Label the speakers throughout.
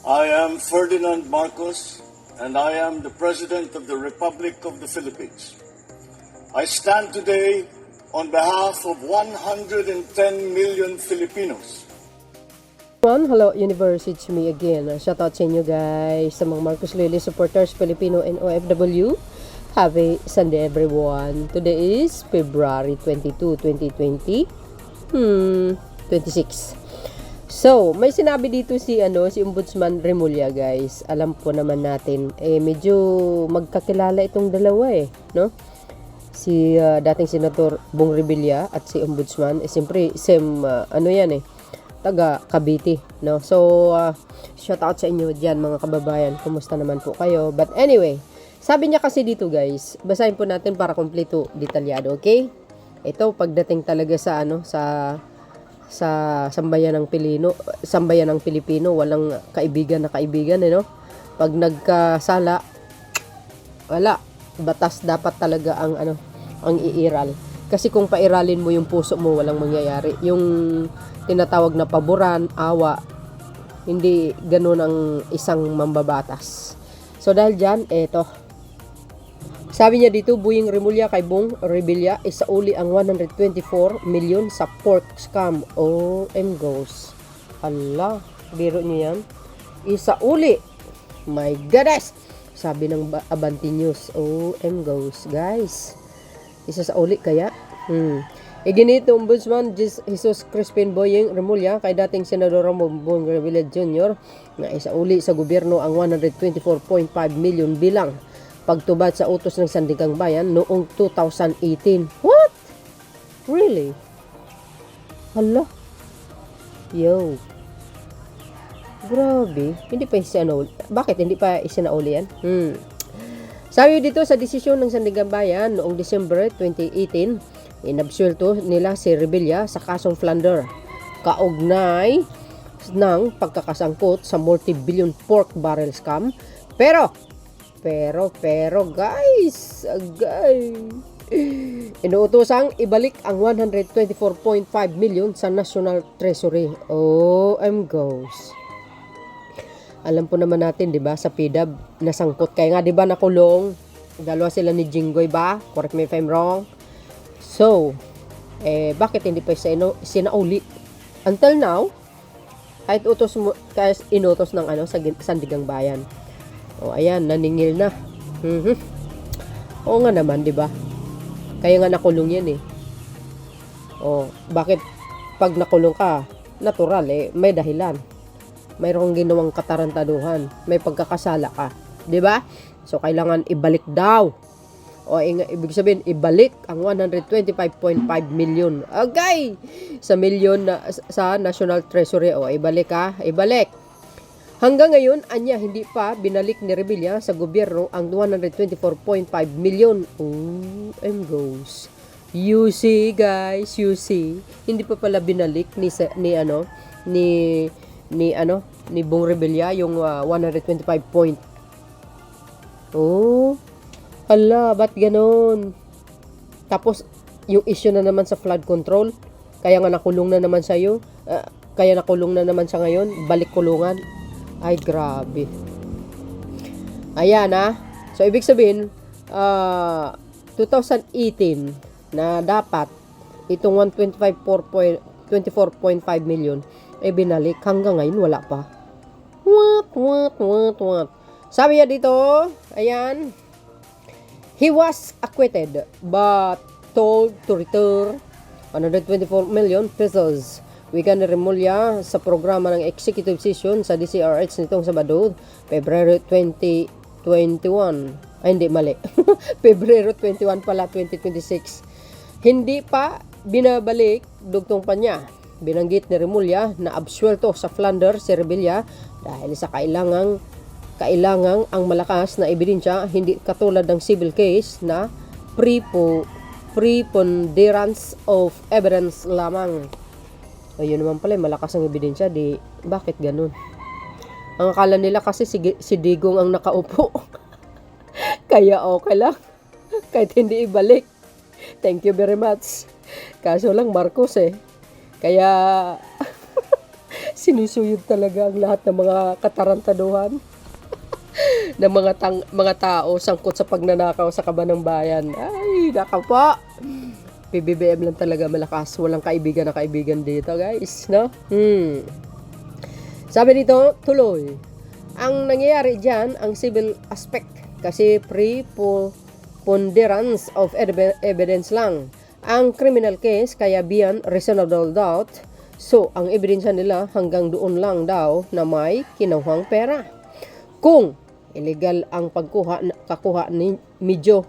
Speaker 1: I am Ferdinand Marcos, and I am the President of the Republic of the Philippines. I stand today on behalf of 110 million Filipinos.
Speaker 2: Hello Universe, it's me again. Shoutout sa inyo guys, sa mga Marcos Lily supporters, Filipino and OFW. Happy Sunday everyone. Today is February 22, 2020. 26. So, may sinabi dito si Ombudsman Remulla guys. Alam po naman natin, medyo magkakilala itong dalawa no? Si dating Senator Bong Revilla at si Ombudsman, siyempre same taga Cavite, no? So, shout out sa inyo diyan mga kababayan. Kumusta naman po kayo? But anyway, sabi niya kasi dito guys, basahin po natin para kumpleto, detalyado, okay? Ito pagdating talaga sa sa sambayan ng Pilipino, walang kaibigan na kaibigan, no? Pag nagkasala, wala, batas dapat talaga ang iiral. Kasi kung pairalin mo yung puso mo, walang mangyayari. Yung tinatawag na paboran, awa, hindi ganun ang isang mambabatas. So dahil dyan, eto. Sabi niya dito, Buying Remulla kay Bong Revilla, isauli ang 124 million sa pork scam. OM goes. Hala, biro niyo yan. Isauli. My goodness. Sabi ng Abante News. OM goes. Guys, isasauli kaya? Iginito Ombudsman Jesus Crispin Buying Remulla kay dating Senador Bong Revilla Jr. na isauli sa gobyerno ang 124.5 million bilang pagtubad sa utos ng Sandigang Bayan noong 2018. What? Really? Hala? Yo. Grabe. Hindi pa isinauli. Bakit hindi pa isinauli yan? Sabi dito sa desisyon ng Sandigang Bayan noong December 2018, inabsuelto nila si Revilla sa kasong Flander, kaugnay ng pagkakasangkot sa multi-billion pork barrel scam. Pero guys, inuutosang ibalik ang 124.5 million sa National Treasury. OM goes. Alam po naman natin, 'di ba, sa PDAB nasangkot, kaya nga 'di ba nakulong. Dalawa sila ni Jinggoy ba? Correct me if I'm wrong. So, bakit hindi pa sinauli? Until now, kahit inutos ng sa Sandigang Bayan. Ayan, naningil na. Oo nga naman, 'di ba? Kaya nga nakulong 'yan bakit pag nakulong ka, natural may dahilan. Mayroong ginawang katarantaduhan, may pagkakasala ka, 'di ba? So kailangan ibalik daw. Ibig sabihin ibalik ang 125.5 million. Okay. Sa milyon sa National Treasury. Ibalik ibalik. Hanggang ngayon, anya hindi pa binalik ni Revilla sa gobyerno ang 124.5 million. Goes. You see guys, you see. Hindi pa pala binalik ni Bong Revilla yung 125 point. Hala, ba't ganon? Tapos yung issue na naman sa flood control, kaya nga nakulong na naman siya ngayon, balik kulungan. Ay, grabe. Ayan So, ibig sabihin, 2018 na dapat itong 24.5 million binalik. Hanggang ngayon, wala pa. What? Sabi niya dito, ayan, he was acquitted but told to return 124 million pesos. Wigan ni Remulla sa programa ng executive session sa DCRH nitong Sabado, Pebrero 2021. Ay, hindi, mali. Pebrero 21 pala, 2026. Hindi pa binabalik, dugtong pa niya. Binanggit ni Remulla na absuelto sa Flander si Revilla dahil sa kailangang ang malakas na ebidensya, hindi katulad ng civil case na preponderance of evidence lamang. Ayun naman pala, malakas ang ebidensya, bakit ganun? Ang akala nila kasi si Digong ang nakaupo. Kaya okay lang. Kahit hindi ibalik. Thank you very much. Kaso lang Marcos Kaya Sinusuyod talaga ang lahat ng mga katarantaduhan ng mga tao sangkot sa pagnanakaw sa kaban ng bayan. Ay, nakaw po. PBBM lang talaga malakas. Walang kaibigan na kaibigan dito, guys, no? Sabi dito, tuloy. Ang nangyayari dyan, ang civil aspect. Kasi preponderance of evidence lang. Ang criminal case, kaya beyond reasonable doubt. So, ang ebidensya nila hanggang doon lang daw na may kinuhang pera. Kung illegal ang kakuha ni medyo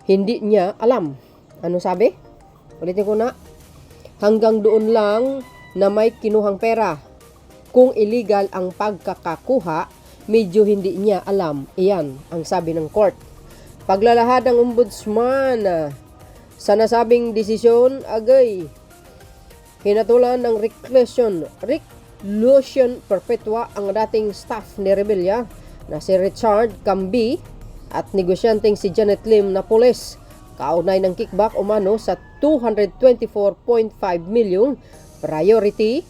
Speaker 2: hindi niya alam. Ano sabi? Ulitin ko na. Hanggang doon lang na may kinuhang pera. Kung illegal ang pagkakakuha, medyo hindi niya alam. Iyan ang sabi ng court. Paglalahad ng ombudsman sa nasabing desisyon, agay hinatulan ng reclusion perpetua ang dating staff ni Rebilla na si Richard Camby at negosyanteng si Janet Lim na pulis. Kaunay ng kickback umano sa 224.5 million priority,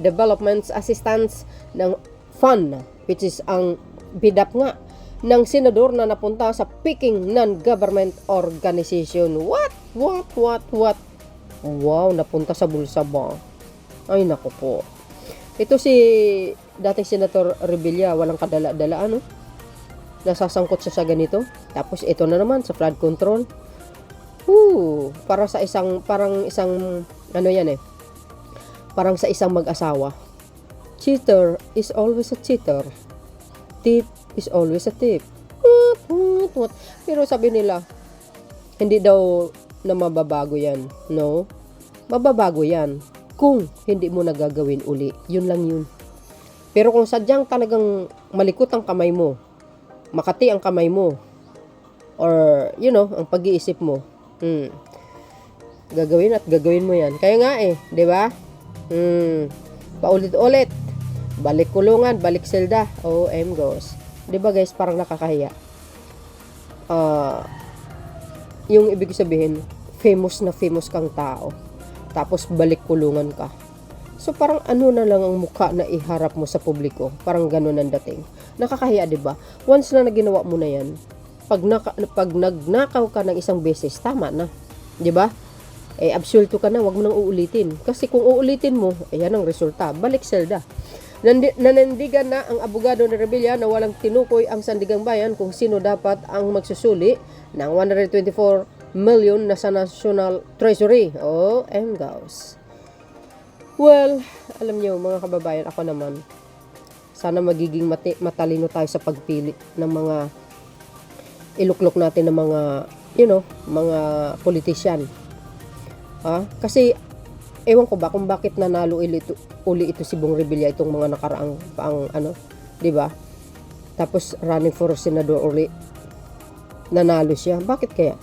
Speaker 2: development assistance ng fund, which is ang bidap nga ng senador na napunta sa Peking non-government organization. What? Wow, napunta sa bulsa ba? Ay, naku po. Ito si dating Senator Rebilla, walang kadala-dala, ano? Nasasangkot siya sa ganito. Tapos ito na naman sa flood control. Parang isang parang sa isang mag-asawa. Cheater is always a cheater. Thief is always a thief. Pero sabi nila, hindi daw na mababago yan. No? Mababago yan kung hindi mo nagagawin uli. Yun lang yun. Pero kung sadyang talagang malikot ang kamay mo, makati ang kamay mo, or, ang pag-iisip mo, gagawin at gagawin mo yan. Kaya nga di ba? Paulit-ulit. Balik kulungan, balik selda. OM goes. Di ba guys, parang nakakahiya. Yung ibig sabihin, famous na famous kang tao. Tapos balik kulungan ka. So parang ano na lang ang mukha na iharap mo sa publiko. Parang ganun ang dating. Nakakahiya, di ba? Once na naginawa mo na yan, pag nagnakaw ka ng isang beses, tama na. Di ba? Absulto ka na, wag mo nang uulitin. Kasi kung uulitin mo, ayan ang resulta. Balik selda. Nanindigan na ang abogado ni Rebilla na walang tinukoy ang Sandigang Bayan kung sino dapat ang magsusuli ng 124 million na sa National Treasury. Goes. Well, alam niyo mga kababayan, ako naman, sana magiging matalino tayo sa pagpili ng mga iluklok natin ng mga, mga politician. Kasi ewan ko ba kung bakit nanalo uli ito si Bong Rebilla itong mga nakaraang di ba? Tapos running for senador uli. Nanalo siya. Bakit kaya?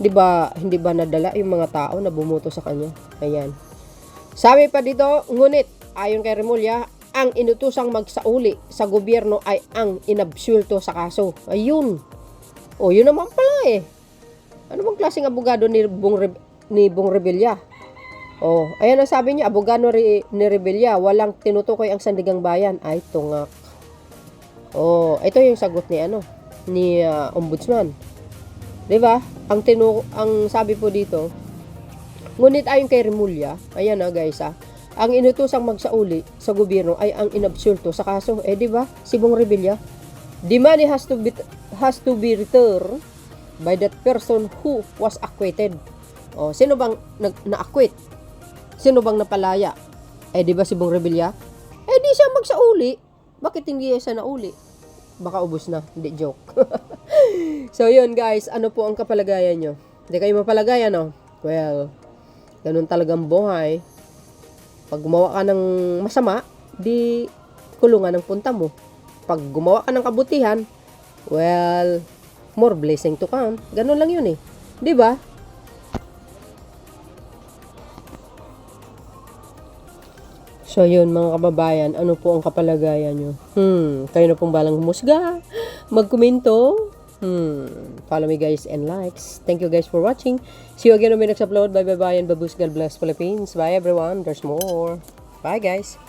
Speaker 2: Di ba hindi ba nadala yung mga tao na bumoto sa kanya? Ayan. Sabi pa dito, ngunit ayon kay Remulla, ang inutusang magsauli sa gobyerno ay ang inabsulto sa kaso. Ayun. Yun naman pala Ano bang klaseng abogado ni Bong Rebilla? Ayan ang sabi niya, abogado ni Rebilla, walang tinutukoy ang Sandigang Bayan. Ay, tungak. Ito yung sagot ni ombudsman. 'Di ba? Ang sabi po dito, ngunit ayon kay Remulla, ayan guys ang inutusang magsauli sa gobyerno ay ang inabsulto sa kaso. Di ba? Si Bong Rebilla, the money has to be returned by that person who was acquitted. Sino bang na-acquit? Sino bang napalaya? Di ba si Bong Rebilla? Di siya magsauli. Bakit hindi siya nauli? Baka ubos na. Hindi, joke. So, yun guys. Ano po ang kapalagayan nyo? Hindi kayo mapalagayan, no? Well, ganun talagang buhay. Pag gumawa ka ng masama, di kulungan ang punta mo. Pag gumawa ka ng kabutihan, well, more blessing to come. Ganun lang yun Di ba? So yun mga kababayan, ano po ang kapalagayan nyo? Kayo na pong balang humusga, magkomento, follow me guys and likes. Thank you guys for watching. See you again on my next upload. Bye bye bye and babush. God bless Philippines. Bye everyone. There's more. Bye guys.